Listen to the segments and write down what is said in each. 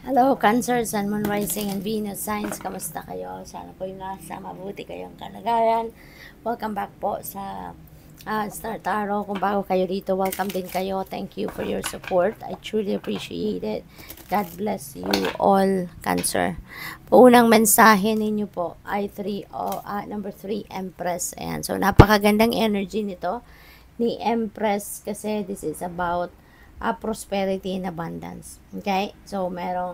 Hello, Cancer, Sun, Moon, Rising, and Venus signs. Kamusta kayo? Sana po yung nasa mabuti kayong kalagayan. Welcome back po sa Star Tarot. Kung bago kayo dito, welcome din kayo. Thank you for your support. I truly appreciate it. God bless you all, Cancer. Unang mensahe ninyo po ay number 3, Empress. Ayan. So, napakagandang energy nito ni Empress kasi this is about prosperity and abundance. Okay? So,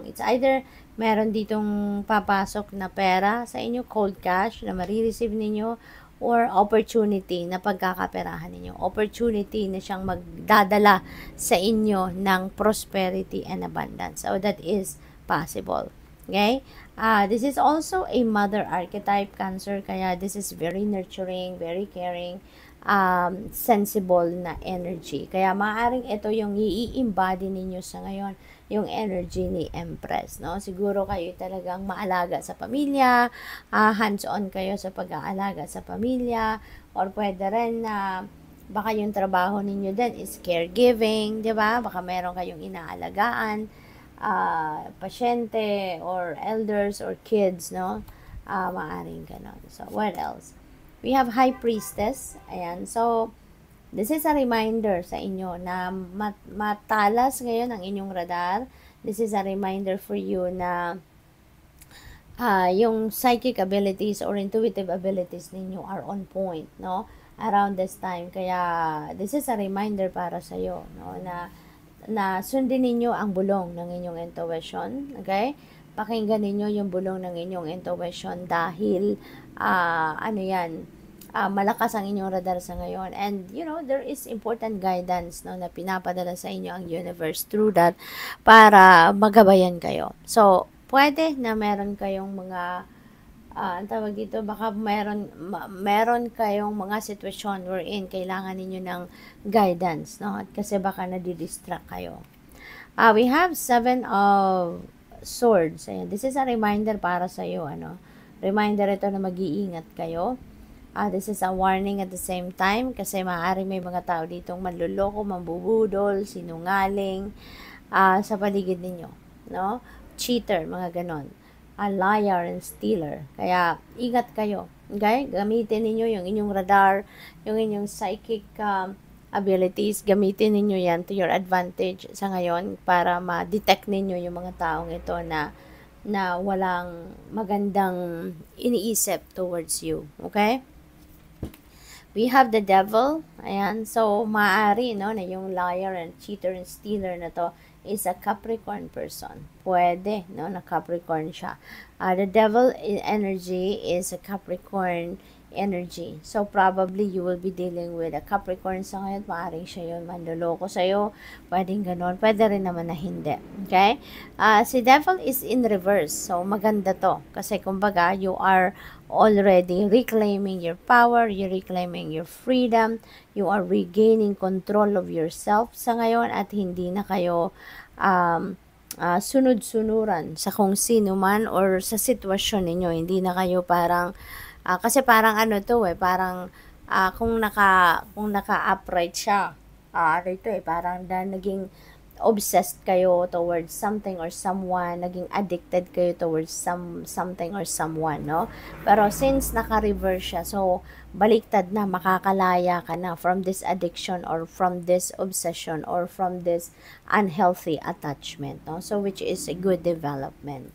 it's either meron ditong papasok na pera sa inyo, cold cash, na marireceive ninyo, or opportunity na pagkakaperahan ninyo. Opportunity na siyang magdadala sa inyo ng prosperity and abundance. So, that is possible. Okay? This is also a mother archetype, Cancer, kaya this is very nurturing, very caring, sensible na energy. Kaya maaaring ito yung i-embody ninyo sa ngayon, yung energy ni Empress, no? Siguro kayo talagang maalaga sa pamilya, hands-on kayo sa pag-aalaga sa pamilya, or pwede rin na baka yung trabaho ninyo din is caregiving, di ba? Baka meron kayong inaalagaan, pasyente, or elders, or kids, no? Maaaring ganon. So, what else? We have High Priestess. Ayan. So, this is a reminder sa inyo na matalas ngayon ang inyong radar. This is a reminder for you na yung psychic abilities or intuitive abilities ninyo are on point, no? Around this time. Kaya, this is a reminder para sa iyo, no? Na sundin ninyo ang bulong ng inyong intuition. Okay? Pakinggan ninyo yung bulong ng inyong intuition dahil malakas ang inyong radar sa ngayon. And, there is important guidance, no, na pinapadala sa inyo ang universe through that para magabayan kayo. So, pwede na meron kayong mga, ang tawag dito, baka meron kayong mga sitwasyon wherein kailangan ninyo ng guidance, no? Kasi baka nadidistract kayo. We have 7 of Swords. Ayan. This is a reminder para sa iyo, Reminder ito na mag-iingat kayo. This is a warning at the same time kasi maaari may mga tao ditong manluloko, mambubudol, sinungaling sa paligid ninyo, no? Cheater, mga ganon. A liar and stealer. Kaya ingat kayo. Okay? Gamitin ninyo yung inyong radar, yung inyong psychic abilities, gamitin ninyo yan to your advantage sa ngayon para ma-detect ninyo yung mga taong ito na walang magandang iniisip towards you. Okay? We have the devil. Ayan. So, maaari, no, na yung liar and cheater and stealer na to is a Capricorn person. Pwede, no, na Capricorn siya. The devil energy is a Capricorn energy. So, probably you will be dealing with a Capricorn sa ngayon. Maaaring siya yun, manloloko sa'yo. Pwedeng ganon. Pwede rin naman na hindi. Okay? Si devil is in reverse. So, maganda to. Kasi, kumbaga, you are already reclaiming your power, you're reclaiming your freedom, you are regaining control of yourself sa ngayon at hindi na kayo sunod-sunuran sa kung sino man or sa sitwasyon ninyo. Hindi na kayo parang kasi parang parang kung naka-upright siya, parang naging obsessed kayo towards something or someone, naging addicted kayo towards something or someone, no? Pero since naka-reverse siya, so baliktad na, makakalaya ka na from this addiction or from this obsession or from this unhealthy attachment, no? So which is a good development.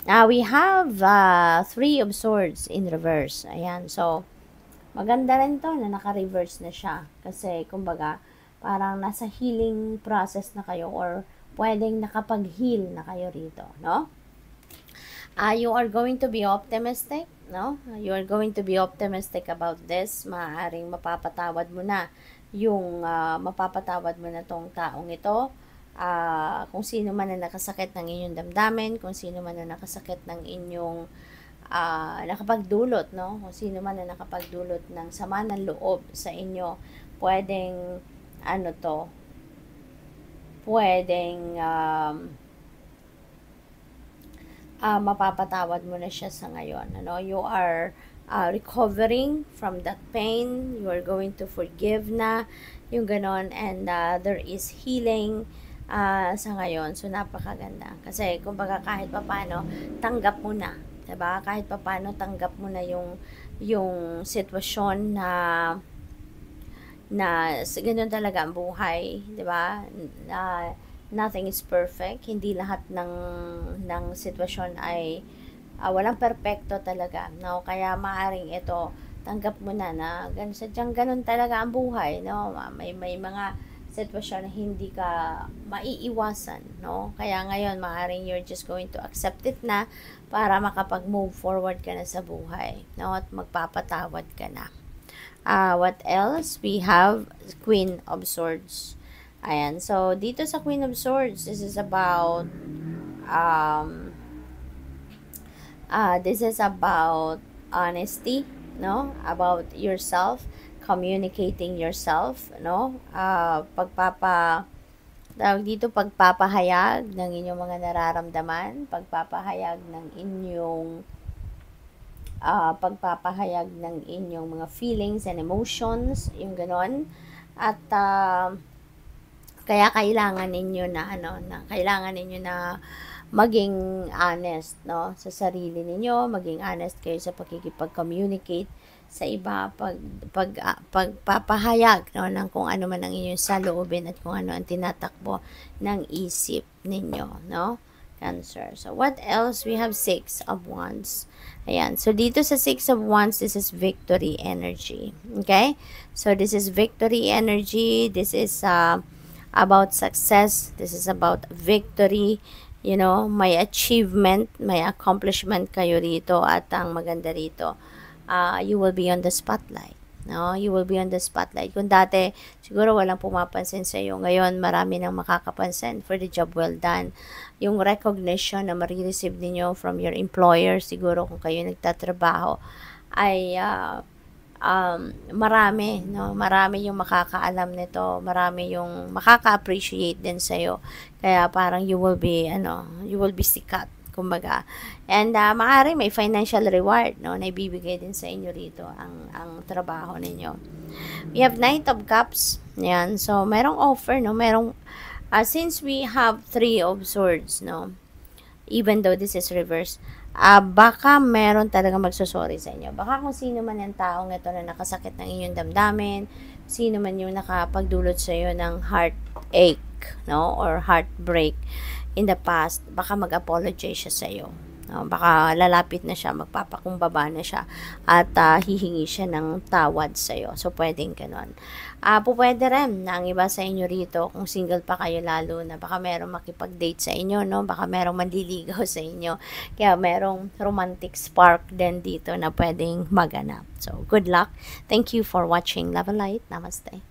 We have 3 of Swords in reverse. Ayan, so maganda rin to na naka-reverse na siya kasi kumbaga parang nasa healing process na kayo or pwedeng nakapag-heal na kayo rito, no? You are going to be optimistic, no? You are going to be optimistic about this. Maaaring mapapatawad mo na tong taong ito. Kung sino man na nakasakit ng inyong damdamin, kung sino man na nakasakit ng inyong nakapagdulot, no? Kung sino man na nakapagdulot ng sama ng loob sa inyo, pwedeng pwedeng mapapatawad mo na siya sa ngayon. You are recovering from that pain. You are going to forgive na yung ganon, and there is healing sa ngayon. So, napakaganda. Kasi, kumbaga, kahit papano, tanggap mo na. Diba? Kahit papano, tanggap mo na yung sitwasyon na ganun talaga ang buhay, 'di ba? Nothing is perfect. Hindi lahat ng sitwasyon ay walang perpekto talaga, no? Kaya maaring ito tanggap mo na ganun sadyang ganun talaga ang buhay, no? May mga sitwasyon na hindi ka maiiwasan, no? Kaya ngayon maaring you're just going to accept it na para makapag-move forward ka na sa buhay, no? At magpapatawad ka na. What else? We have Queen of Swords. Ayan. So, dito sa Queen of Swords, um, this is about honesty, no? About yourself, communicating yourself, no? Tawag dito, pagpapahayag ng inyong mga nararamdaman, pagpapahayag ng mga feelings and emotions, yung ganon. At kaya kailangan ninyo na maging honest, no, sa sarili ninyo, maging honest kayo sa pakikipag-communicate sa iba, pagpapahayag, no, ng kung ano man ang inyong saloobin at kung ano ang tinatakbo ng isip ninyo, no, Cancer. So, what else? We have Six of Wands. Ayan. So, dito sa Six of Wands, this is victory energy. Okay? So, this is victory energy. This is about success. This is about victory. You know, may achievement, may accomplishment kayo rito. At ang maganda rito, you will be on the spotlight. No, you will be on the spotlight. Kung dati, siguro walang pumapansin sa iyo. Ngayon, marami nang makakapansin for the job well done. Yung recognition na marireceive ninyo from your employer, siguro kung kayo nagtatrabaho, ay marami, no? Marami yung makakaalam nito. Marami yung makaka-appreciate din sa iyo. Kaya parang you will be sikat, kumbaga. And maaari may financial reward, no, na ibibigay din sa inyo rito ang trabaho ninyo. We have Knight of Cups. Yan. So, merong offer, no? Since we have Three of Swords, no? Even though this is reverse, baka meron talaga magsosorry sa inyo. Baka kung sino man yung taong ito na nakasakit ng inyong damdamin, sino man yung nakapagdulot sa iyo ng heartache, no, or heartbreak in the past, baka mag-apologize siya sa iyo. Baka lalapit na siya, magpapakumbaba na siya, at hihingi siya ng tawad sa iyo. So, pwedeng ganun. Pwede rin na ang iba sa inyo rito, kung single pa kayo lalo na, baka merong makipag-date sa inyo, no? Baka merong manliligaw sa inyo. Kaya merong romantic spark din dito na pwedeng maganap. So, good luck. Thank you for watching Love and Light. Namaste.